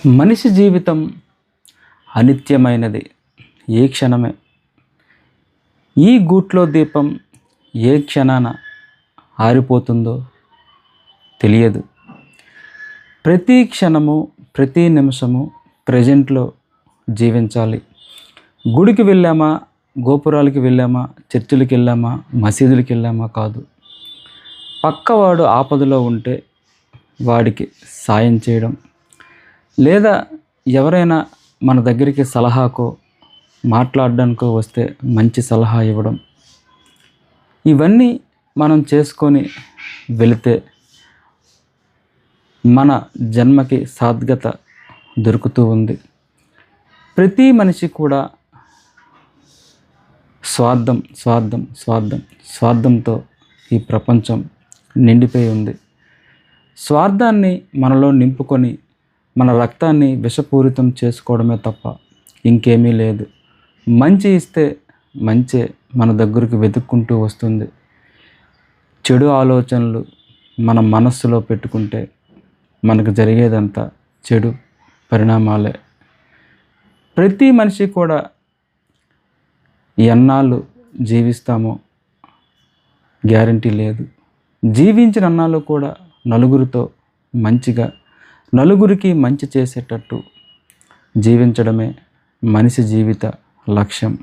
మనిషి జీవితం అనిత్యమైనది. ఏ క్షణమే. ఈ గూట్లో దీపం ఏ క్షణాన ఆరిపోతుందో తెలియదు. ప్రతి క్షణము, ప్రతి నిమిషము ప్రజెంట్లో జీవించాలి. గుడికి వెళ్ళామా, గోపురాలకి వెళ్ళామా, చర్చిలకి వెళ్ళామా, మసీదులకి వెళ్ళామా కాదు. పక్కవాడు ఆపదలో ఉంటే వాడికి సాయం చేయడం, లేదా ఎవరైనా మన దగ్గరికి సలహాకో మాట్లాడడానికో వస్తే మంచి సలహా ఇవ్వడం, ఇవన్నీ మనం చేసుకొని వెళితే మన జన్మకి సార్థకత దొరుకుతూ ఉంది. ప్రతి మనిషి కూడా స్వార్థం స్వార్థం స్వార్థం స్వార్థంతో ఈ ప్రపంచం నిండిపోయి ఉంది. స్వార్థాన్ని మనలో నింపుకొని మన రక్తాన్ని విషపూరితం చేసుకోవడమే తప్ప ఇంకేమీ లేదు. మంచి ఇస్తే మంచే మన దగ్గరకు వెతుక్కుంటూ వస్తుంది. చెడు ఆలోచనలు మన మనస్సులో పెట్టుకుంటే మనకు జరిగేదంతా చెడు పరిణామాలే. ప్రతి మనిషి కూడా ఎన్నాళ్ళు జీవిస్తామో గ్యారంటీ లేదు. జీవించిన అన్నాళ్ళు కూడా నలుగురితో మంచిగా, నలుగురికి మంచి చేసేటట్టు జీవించడమే మనిషి జీవిత లక్ష్యం.